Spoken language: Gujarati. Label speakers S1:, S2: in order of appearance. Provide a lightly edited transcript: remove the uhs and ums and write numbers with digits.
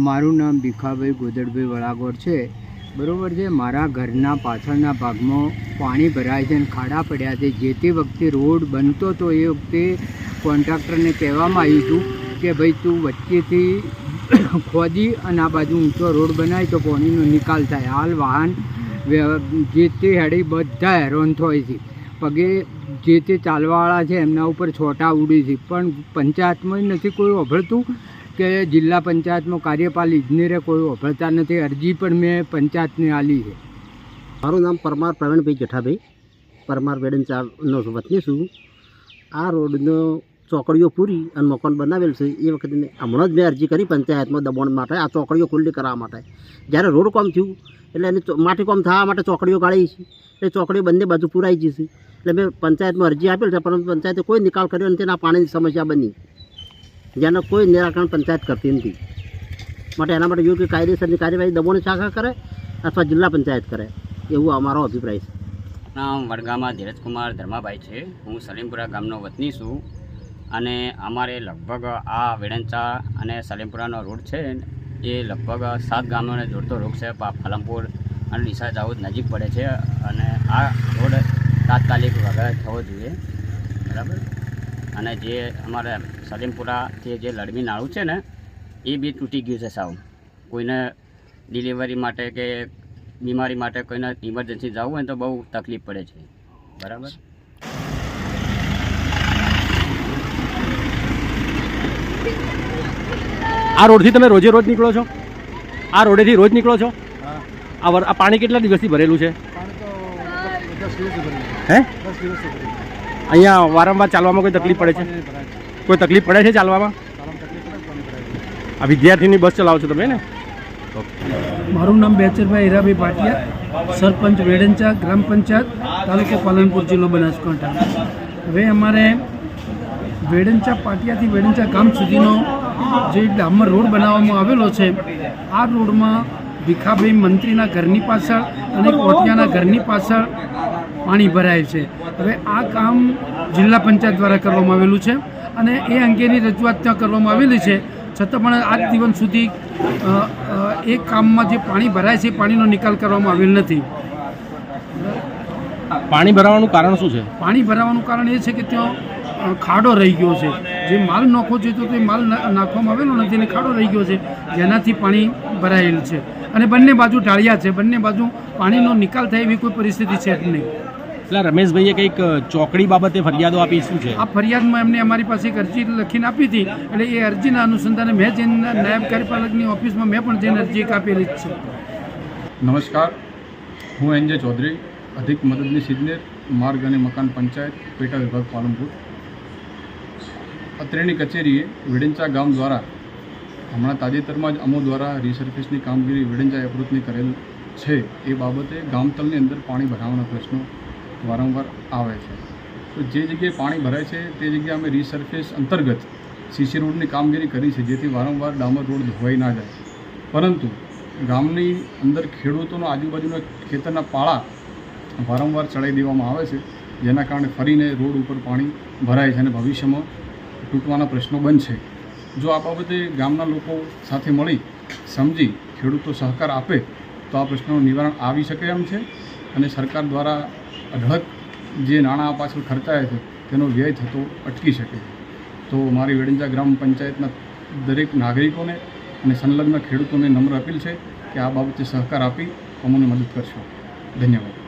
S1: મારું નામ ભીખાભાઈ ગોદડભાઈ વળાગોર છે, બરાબર છે। મારા ઘરના પાછળના ભાગમાં પાણી ભરાય છે અને ખાડા પડ્યા છે। જે તે વખતે રોડ બનતો હતો એ વખતે કોન્ટ્રાક્ટરને કહેવામાં આવ્યું હતું કે ભાઈ તું વચ્ચેથી ખોદી અને આ બાજુ ઊંચો રોડ બનાય તો પાણીનો નિકાલ થાય। હાલ વાહન જે તે હેડી બધા હેરાન થાય છે, પગે જે તે ચાલવાવાળા છે એમના ઉપર છોટા ઉડે છે, પણ પંચાયતમાં નથી કોઈ ઓભળતું કે જિલ્લા પંચાયતમાં કાર્યપાલ ઇજનેરે કોઈ ઓભળતા નથી। અરજી પણ મેં પંચાયતને આલી છે।
S2: મારું નામ પરમાર પ્રવીણભાઈ જેઠાભાઈ, પરમાર વેડનચાનો વતની છું। આ રોડનો ચોકડીઓ પૂરી અને મકાન બનાવેલ છે એ વખતે હમણાં જ મેં અરજી કરી પંચાયતમાં દબાણ માટે આ ચોકડીઓ ખુલ્લી કરવા માટે। જ્યારે રોડ કામ થયું એટલે એને માટી કામ થવા માટે ચોકડીઓ કાઢી છે, એ ચોકડીઓ બંને બાજુ પૂરાઈ જશે। એટલે મેં પંચાયતમાં અરજી આપેલ છે, પરંતુ પંચાયતે કોઈ નિકાલ કર્યો નથી। આ પાણીની સમસ્યા બની જેનું કોઈ નિરાકરણ પંચાયત કરતી નથી, માટે એના માટે યોગ્ય કાયદેસરની કાર્યવાહી દબાણ શાખા કરે અથવા જિલ્લા પંચાયત કરે એવું અમારો અભિપ્રાય છે।
S3: નામ વડગામમાં ધીરજકુમાર ધર્માભાઈ છે। હું સલીમપુરા ગામનો વતની છું અને અમારે લગભગ આ વેડંચા અને સલીમપુરાનો રોડ છે એ લગભગ 7 ગામોને જોડતો રોડ છે। પાલનપુર અને ડીસા જાવું નજીક પડે છે અને આ રોડ તાત્કાલિક વગર થવો જોઈએ, બરાબર। અને જે અમારે સલીમપુરાથી જે લડવી નાળું છે ને એ બી તૂટી ગયું છે સાવ। કોઈને ડિલિવરી માટે કે બીમારી માટે કોઈને ઇમરજન્સી જવું હોય તો બહુ તકલીફ પડે છે, બરાબર।
S4: આ રોડથી તમે રોજે રોજ નીકળો છો? આ રોડેથી રોજ નીકળો છો? આ પાણી કેટલા દિવસથી ભરેલું છે? હે, અહીંયા વારંવાર ચાલવામાં કોઈ તકલીફ પડે છે? કોઈ તકલીફ પડે છે ચાલવામાં? આ વિદ્યાર્થીની બસ ચલાવો છો તમે ને?
S5: મારું નામ બેચરભાઈ હીરાભાઈ ભાટિયા, સરપંચ વેડંચા ગ્રામ પંચાયત, તાલુકો પાલનપુર, જિલ્લો બનાસકાંઠા। હવે અમારે વેડંચા પાટિયાથી વેડંચા ગામ સુધીનો જે ડામર રોડ બનાવવામાં આવેલો છે, આ રોડમાં ભીખાભાઈ મંત્રીના ઘરની પાછળ અને કોટિયાના ઘરની પાછળ પાણી ભરાય છે। હવે આ કામ જિલ્લા પંચાયત દ્વારા કરવામાં આવેલું છે અને એ અંગેની રજૂઆત ત્યાં કરવામાં આવેલી છે, છતાં પણ આજ દિવસ સુધી એ કામમાં જે પાણી ભરાય છે પાણીનો નિકાલ કરવામાં આવેલ નથી।
S4: પાણી ભરાવાનું કારણ શું છે?
S5: પાણી ભરાવાનું કારણ એ છે કે ત્યાં ખાડો રહી ગયો છે। જે માલ નાખવો જોઈએ તો એ માલ નાખવામાં આવેલો નથી અને ખાડો રહી ગયો છે, જેનાથી પાણી ભરાયેલ છે અને બંને બાજુ ઢાળિયા છે, બંને બાજુ પાણીનો નિકાલ થાય એવી કોઈ પરિસ્થિતિ છે જ નહીં।
S4: એટલે રમેશભાઈએ કંઈક ચોકડી બાબતે ફરિયાદો આપી, શું છે
S5: આ ફરિયાદમાં એમને અમારી પાસે એક અરજી લખીને આપી હતી, એટલે એ અરજીના અનુસંધાને મેં જઈને નાયબ કાર્યપાલકની ઓફિસમાં મેં પણ જઈને અરજી આપેલી જ છે।
S6: નમસ્કાર, હું એનજે ચૌધરી, અધિક મદદનીશ ઇજનેર, માર્ગ અને મકાન પંચાયત, પેટા વિભાગ, પાલનપુર। અત્રેની કચેરીએ વેડંચા ગામ દ્વારા હમણાં તાજેતરમાં જ અમો દ્વારા રીસર્ફેસની કામગીરી વેડંચા એપ્રોચની કરેલ છે। એ બાબતે ગામતળની અંદર પાણી ભરાવાના પ્રશ્નો વારંવાર આવે છે, તો જે જગ્યાએ પાણી ભરાય છે તે જગ્યાએ અમે રીસર્ફેસ અંતર્ગત સીસી રોડની કામગીરી કરી છે, જેથી વારંવાર ડામર રોડ ધોવાઈ ના જાય, પરંતુ ગામની અંદર ખેડૂતોનો આજુબાજુના ખેતરના પાળા વારંવાર ચડાવી દેવામાં આવે છે, જેના કારણે ફરીને રોડ ઉપર પાણી ભરાય છે અને ભવિષ્યમાં તૂટવાના પ્રશ્નો બનશે। જો આ બાબતે ગામના લોકો સાથે મળી સમજી ખેડૂતો સહકાર આપે તો આ પ્રશ્નનું નિવારણ આવી શકે એમ છે અને સરકાર દ્વારા અઢળક જે નાણાં પાછળ ખર્ચાય છે તેનો વ્યય થતો અટકી શકે। તો મારી વેડંચા ગ્રામ પંચાયતના દરેક નાગરિકોને અને સંલગ્ન ખેડૂતોને નમ્ર અપીલ છે કે આ બાબતે સહકાર આપી અમને મદદ કરશો। ધન્યવાદ।